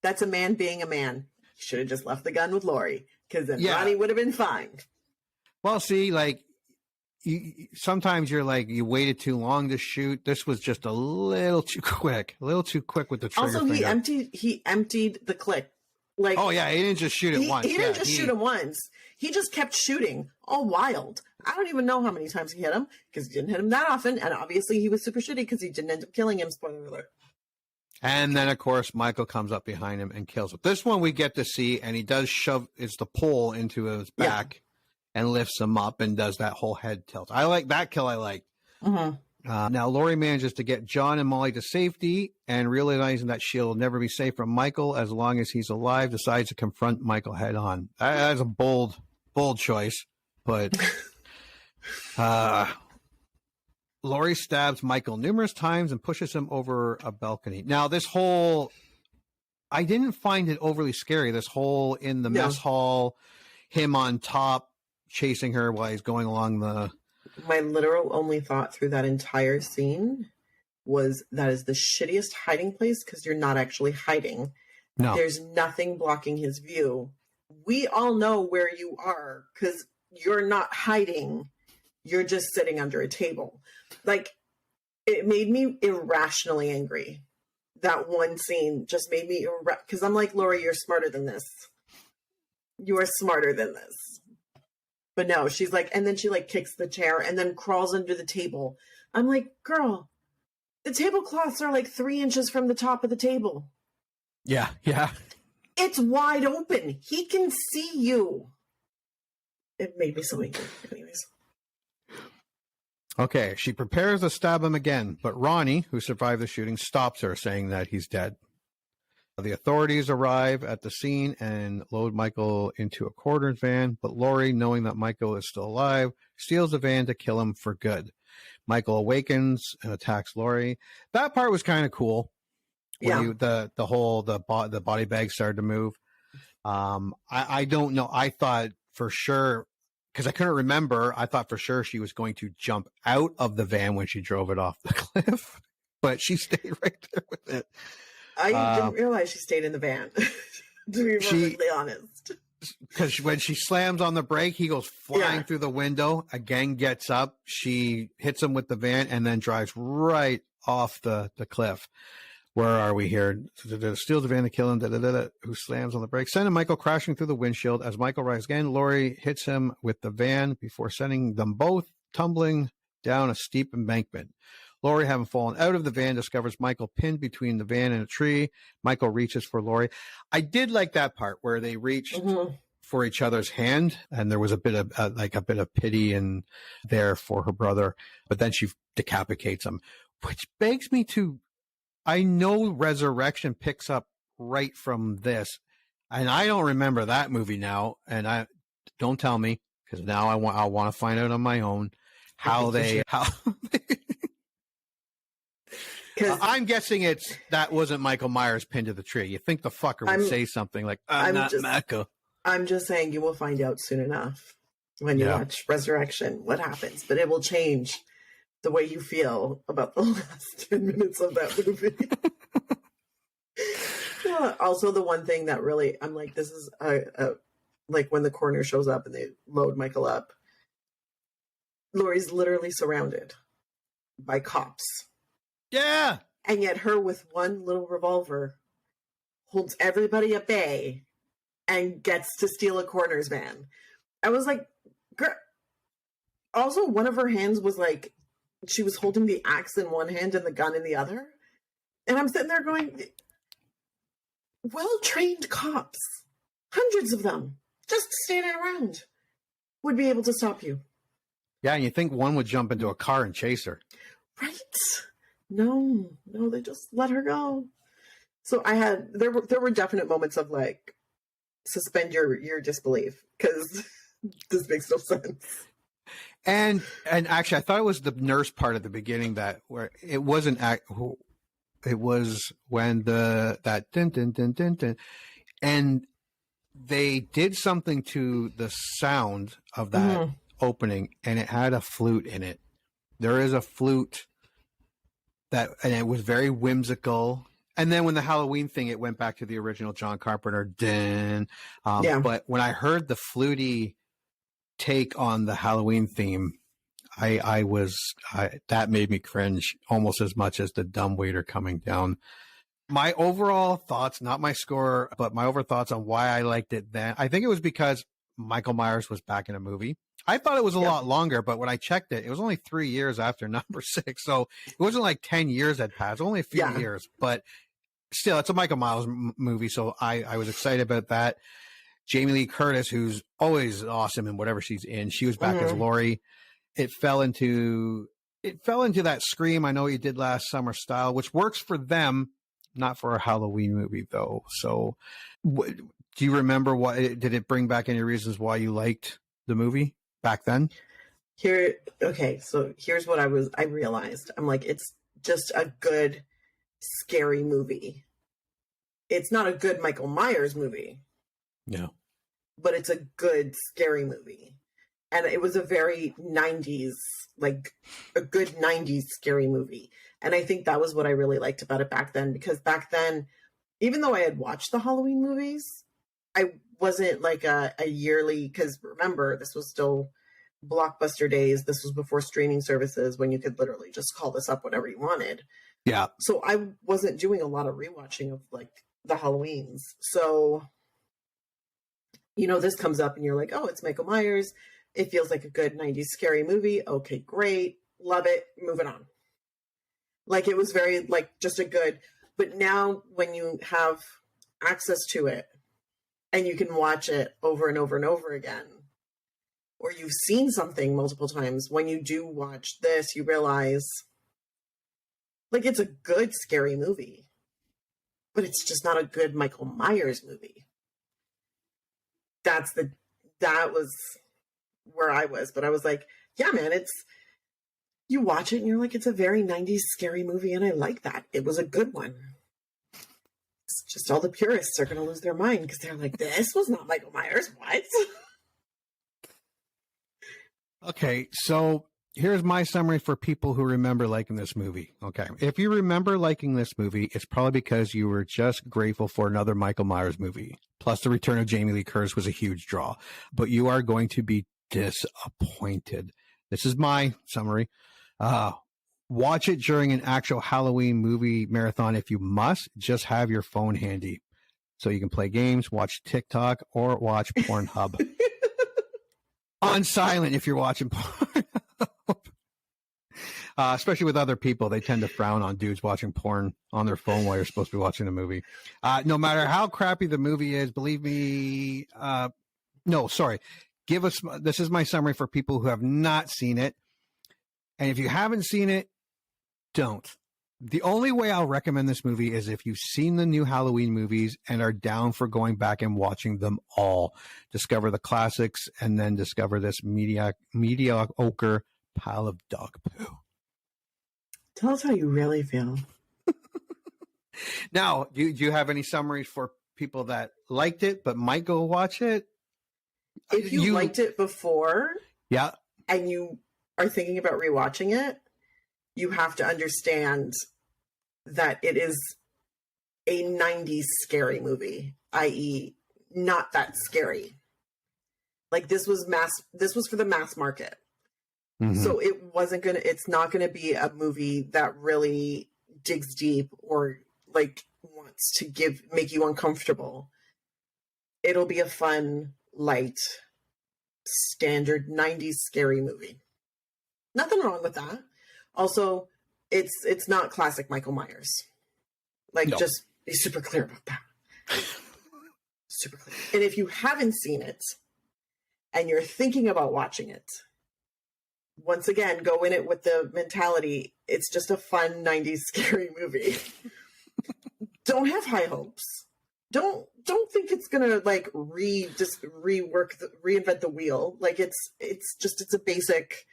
That's a man being a man. He should have just left the gun with Laurie because then Ronnie would have been fine. Well, see, like, sometimes you're like, you waited too long to shoot. This was just a little too quick with the trigger. Also, he emptied the clip. Like, oh yeah, he didn't just shoot it once. He didn't just shoot him once. He just kept shooting, all wild. I don't even know how many times he hit him because he didn't hit him that often, and obviously he was super shitty because he didn't end up killing him. Spoiler alert. And then, of course, Michael comes up behind him and kills him. This one we get to see, and he does shove the pole into his back and lifts him up and does that whole head tilt. I like that kill. I liked. Now, Laurie manages to get John and Molly to safety, and realizing that she'll never be safe from Michael as long as he's alive, decides to confront Michael head on. That's a bold choice, but Laurie stabs Michael numerous times and pushes him over a balcony. Now, I didn't find it overly scary. This whole in the mess hall, him on top, chasing her while he's going along the... My literal only thought through that entire scene was that is the shittiest hiding place because you're not actually hiding. No. There's nothing blocking his view. We all know where you are because you're not hiding. You're just sitting under a table. Like, it made me irrationally angry. That one scene just made me because I'm like, Laurie, you're smarter than this. You are smarter than this. But no, she's like, and then she like kicks the chair and then crawls under the table. I'm like, girl, the tablecloths are like 3 inches from the top of the table. Yeah. It's wide open. He can see you. It made me so angry. Anyways. Okay, she prepares to stab him again, but Ronnie, who survived the shooting, stops her, saying that he's dead. The authorities arrive at the scene and load Michael into a coroner's van, but Laurie, knowing that Michael is still alive, steals the van to kill him for good. Michael awakens and attacks Laurie. That part was kind of cool. When the body bag started to move. I don't know. I thought for sure, because I couldn't remember, I thought for sure she was going to jump out of the van when she drove it off the cliff, but she stayed right there with it. I didn't realize she stayed in the van, to be perfectly honest. Because when she slams on the brake, he goes flying through the window, again gets up, she hits him with the van, and then drives right off the cliff. Where are we here? Steals the van to kill him, who slams on the brakes, sending Michael crashing through the windshield. As Michael rises again, Laurie hits him with the van before sending them both tumbling down a steep embankment. Laurie, having fallen out of the van, discovers Michael pinned between the van and a tree. Michael reaches for Laurie. I did like that part where they reached for each other's hand, and there was a bit of pity in there for her brother. But then she decapitates him, which begs me to. I know Resurrection picks up right from this, and I don't remember that movie now. And I don't tell me because now I want to find out on my own how I'm guessing that wasn't Michael Myers pinned to the tree. You think the fucker would say something like, I'm not Michael. I'm just saying you will find out soon enough when you watch Resurrection what happens, but it will change the way you feel about the last 10 minutes of that movie. Also, the one thing that really, I'm like, this is like when the coroner shows up and they load Michael up, Laurie's literally surrounded by cops. Yeah. And yet her with one little revolver holds everybody at bay and gets to steal a coroner's van. I was like, girl. Also, one of her hands was like, she was holding the axe in one hand and the gun in the other. And I'm sitting there going, well-trained cops, hundreds of them, just standing around, would be able to stop you. Yeah, and you think one would jump into a car and chase her. Right? No, they just let her go. So there were definite moments of like, suspend your disbelief, because this makes no sense. And actually, I thought it was the nurse part at the beginning where it wasn't. It was when that dun dun dun dun dun, and they did something to the sound of that opening, and it had a flute in it. There is a flute and it was very whimsical. And then when the Halloween thing, it went back to the original John Carpenter. But when I heard the fluty take on the Halloween theme, that made me cringe almost as much as the dumbwaiter coming down. My overall thoughts, not my score, but my overall thoughts on why I liked it then. I think it was because Michael Myers was back in a movie. I thought it was a lot longer, but when I checked it, it was only 3 years after number 6. So it wasn't like 10 years had passed, only a few years, but still, it's a Michael Myers movie. So I was excited about that. Jamie Lee Curtis, who's always awesome in whatever she's in, she was back as Laurie. It fell into that Scream, I Know You Did Last Summer style, which works for them, not for a Halloween movie though. So do you remember did it bring back any reasons why you liked the movie back then? So here's what I realized. I'm like, it's just a good, scary movie. It's not a good Michael Myers movie. No. But it's a good, scary movie. And it was a very 90s, like a good 90s scary movie. And I think that was what I really liked about it back then, because back then, even though I had watched the Halloween movies, I wasn't like a yearly, because remember, this was still Blockbuster days. This was before streaming services when you could literally just call this up whenever you wanted. Yeah. So I wasn't doing a lot of rewatching of like the Halloweens. So, this comes up and you're like, oh, it's Michael Myers. It feels like a good 90s scary movie. Okay, great. Love it. Moving on. Like it was very like just a good, but now when you have access to it and you can watch it over and over and over again, or you've seen something multiple times, when you do watch this, you realize like it's a good scary movie, but it's just not a good Michael Myers movie. That was where I was, but I was like, yeah, man, you watch it and you're like, it's a very 90s scary movie, and I like that. It was a good one. It's just all the purists are going to lose their mind because they're like, this was not Michael Myers. What? Okay, so here's my summary for people who remember liking this movie. Okay, if you remember liking this movie, it's probably because you were just grateful for another Michael Myers movie. Plus, the return of Jamie Lee Curtis was a huge draw. But you are going to be disappointed. This is my summary. Watch it during an actual Halloween movie marathon if you must. Just have your phone handy so you can play games, watch TikTok, or watch Pornhub. On silent if you're watching porn. Especially with other people, they tend to frown on dudes watching porn on their phone while you're supposed to be watching a movie. No matter how crappy the movie is, believe me, this is my summary for people who have not seen it. And if you haven't seen it, don't. The only way I'll recommend this movie is if you've seen the new Halloween movies and are down for going back and watching them all. Discover the classics and then discover this mediocre pile of dog poo. Tell us how you really feel. Now, do you have any summaries for people that liked it but might go watch it? If you liked it before, yeah, and you are thinking about rewatching it, you have to understand that it is a 90s scary movie, i.e., not that scary. Like this was for the mass market. Mm-hmm. So it's not gonna be a movie that really digs deep or like wants to make you uncomfortable. It'll be a fun, light, standard 90s scary movie. Nothing wrong with that. Also, it's not classic Michael Myers. Like, no. Just be super clear about that. Super clear. And if you haven't seen it and you're thinking about watching it, once again, go in it with the mentality, it's just a fun 90s scary movie. Don't have high hopes. Don't think it's gonna like reinvent the wheel. Like it's a basic,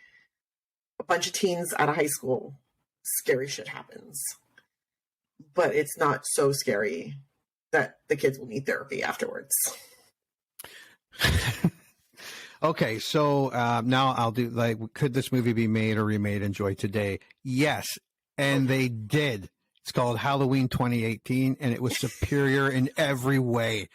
a bunch of teens out of high school, scary shit happens. But it's not so scary that the kids will need therapy afterwards. Okay, so now I'll do like, could this movie be made or remade, enjoy today? Yes, and they did. It's called Halloween 2018, and it was superior in every way.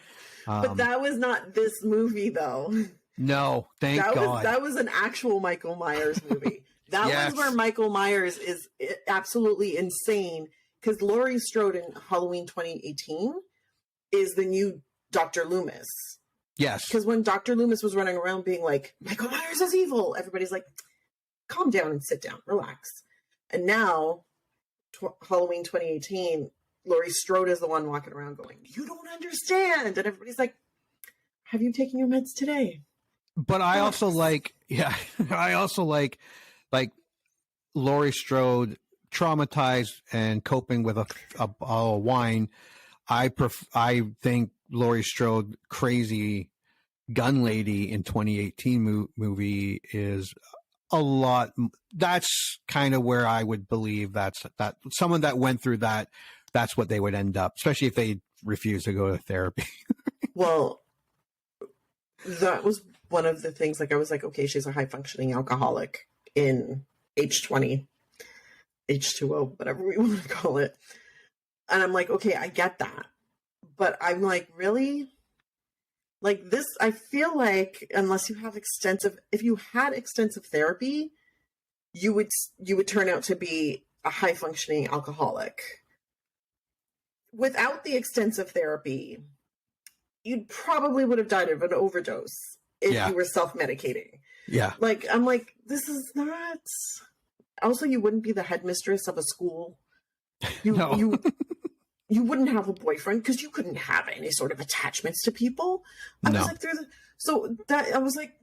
But that was not this movie, though. No, thank God. That was an actual Michael Myers movie. That was where Michael Myers is absolutely insane, because Laurie Strode in Halloween 2018 is the new Dr. Loomis. Yes. Because when Dr. Loomis was running around being like, Michael Myers is evil, everybody's like, calm down and sit down, relax. And now, Halloween 2018, Laurie Strode is the one walking around going, you don't understand. And everybody's like, have you taken your meds today? But I also like Laurie Strode traumatized and coping with a bottle of wine. I think Laurie Strode, crazy gun lady in 2018 movie is a lot. That's kind of where I would believe that someone that went through that's what they would end up, especially if they refuse to go to therapy. Well, that was one of the things. Like I was like, okay, she's a high functioning alcoholic in H20, H2O, whatever we want to call it. And I'm like, okay, I get that. But I'm like, really? Like this, I feel like unless you have if you had extensive therapy, you would turn out to be a high functioning alcoholic. Without the extensive therapy, you probably would have died of an overdose if you were self-medicating. Yeah. Like, I'm like, this is not. Also, you wouldn't be the headmistress of a school. You wouldn't have a boyfriend because you couldn't have any sort of attachments to people. I was like,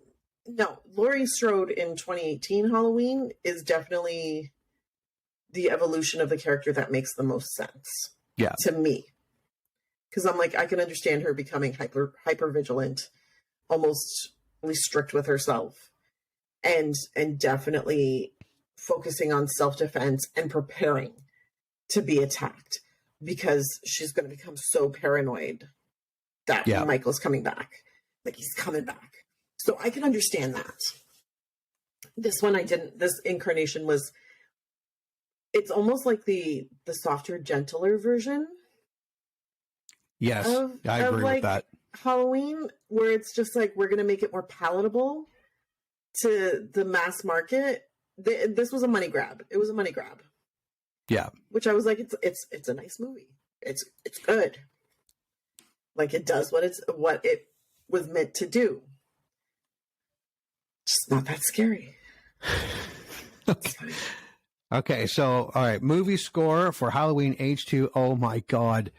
no, Laurie Strode in 2018 Halloween is definitely the evolution of the character that makes the most sense. Yeah. To me. Because I'm like, I can understand her becoming hyper vigilant, almost really strict with herself, and definitely focusing on self-defense and preparing to be attacked. Because she's going to become so paranoid that Michael's coming back. Like, he's coming back. So I can understand that. This one I didn't. This incarnation was, it's almost like the softer, gentler version. Yes, I agree with that. Halloween, where it's just like, we're going to make it more palatable to the mass market. This was a money grab. It was a money grab. Yeah. Which I was like, it's a nice movie. It's good. Like it does what it was meant to do. Just not that scary. Okay, so all right, movie score for Halloween H2. Oh my God.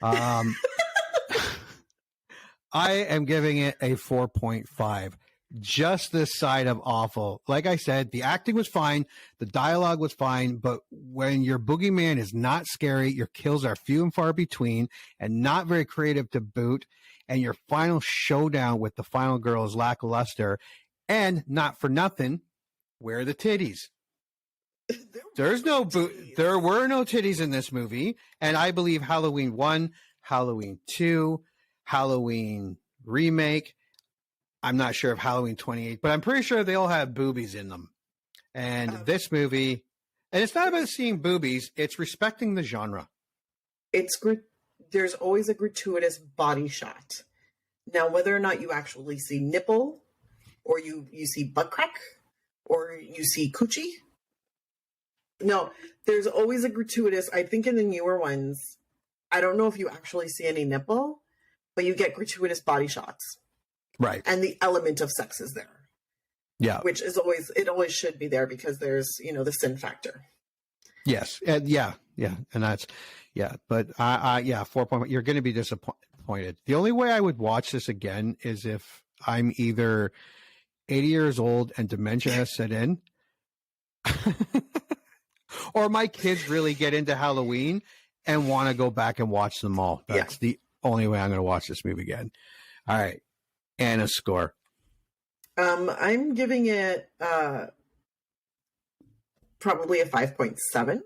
I am giving it a 4.5. Just this side of awful. Like I said, the acting was fine, the dialogue was fine, but when your boogeyman is not scary, your kills are few and far between and not very creative to boot, and your final showdown with the final girl is lackluster, and not for nothing, where are the titties? There were no titties in this movie, and I believe Halloween 1, Halloween 2, Halloween remake. I'm not sure of Halloween 28, but I'm pretty sure they all have boobies in them. And this movie, and it's not about seeing boobies, it's respecting the genre. There's always a gratuitous body shot. Now, whether or not you actually see nipple, or you see butt crack, or you see coochie, no, there's always a gratuitous. I think in the newer ones, I don't know if you actually see any nipple, but you get gratuitous body shots. Right. And the element of sex is there. Yeah. Which is always should be there because there's, the sin factor. Yes. Yeah. And that's, but 4 point, you're going to be disappointed. The only way I would watch this again is if I'm either 80 years old and dementia has set in, or my kids really get into Halloween and want to go back and watch them all. That's the only way I'm going to watch this movie again. All right. Anna's score. I'm giving it probably a 5.7.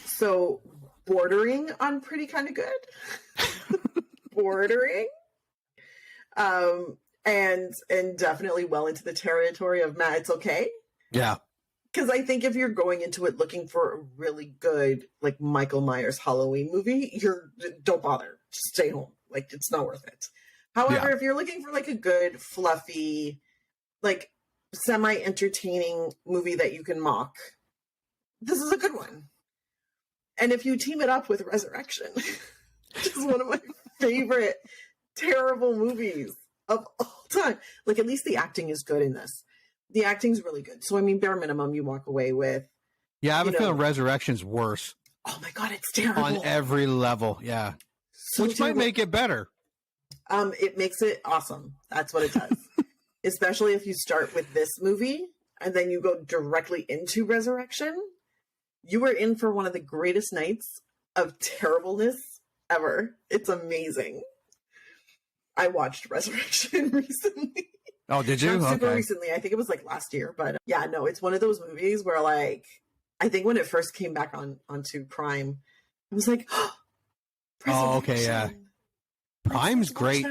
So bordering on pretty kind of good. Bordering. And definitely well into the territory of Matt, it's okay. Yeah. Because I think if you're going into it looking for a really good, like, Michael Myers Halloween movie, don't bother. Just stay home. Like, it's not worth it. However, if you're looking for, like, a good, fluffy, like, semi-entertaining movie that you can mock, this is a good one. And if you team it up with Resurrection, which is one of my favorite terrible movies of all time. Like, at least the acting is good in this. The acting's really good. So, I mean, bare minimum, you walk away with. Yeah, I have a feeling Resurrection's worse. Oh my God, it's terrible. On every level, yeah. So which might make it better. It makes it awesome. That's what it does. Especially if you start with this movie and then you go directly into Resurrection. You are in for one of the greatest nights of terribleness ever. It's amazing. I watched Resurrection recently. Oh, did you? Not super recently. I think it was like last year. But yeah, no, it's one of those movies where, like, I think when it first came back onto Prime, I was like, oh, okay, yeah. Prime's great.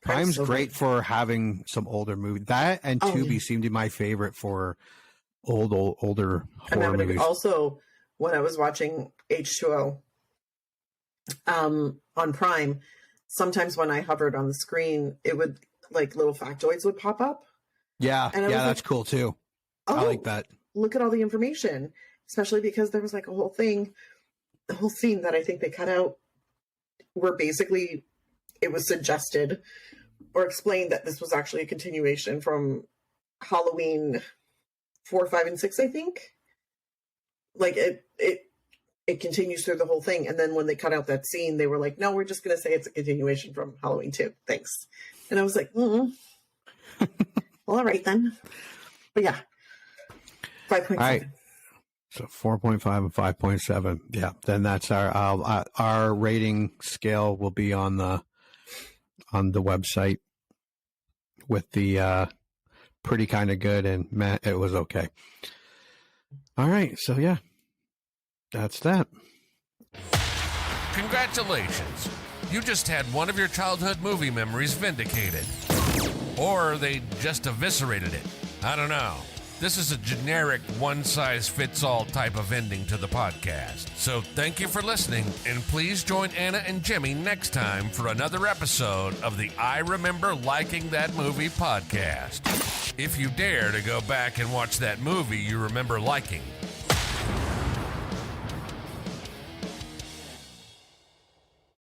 Prime's so great for having some older movies. That and Tubi seem to be my favorite for older horror movies. Also, when I was watching H20 on Prime, sometimes when I hovered on the screen, it would, like, little factoids would pop up. Yeah, that's cool too. I like that. Look at all the information, especially because there was, like, the whole scene that I think they cut out where basically it was suggested or explained that this was actually a continuation from Halloween 4, 5, and 6, I think. Like, it continues through the whole thing. And then when they cut out that scene, they were like, no, we're just going to say it's a continuation from Halloween 2. Thanks. And I was like, well, all right then. But yeah, 5.7. All right. So 4.5 and 5.7. Yeah. Then that's our rating scale will be on the website with the pretty kind of good and Matt, it was okay. All right. So yeah, that's that. Congratulations. You just had one of your childhood movie memories vindicated. Or they just eviscerated it. I don't know. This is a generic one-size-fits-all type of ending to the podcast. So thank you for listening, and please join Anna and Jimmy next time for another episode of the I Remember Liking That Movie podcast. If you dare to go back and watch that movie you remember liking,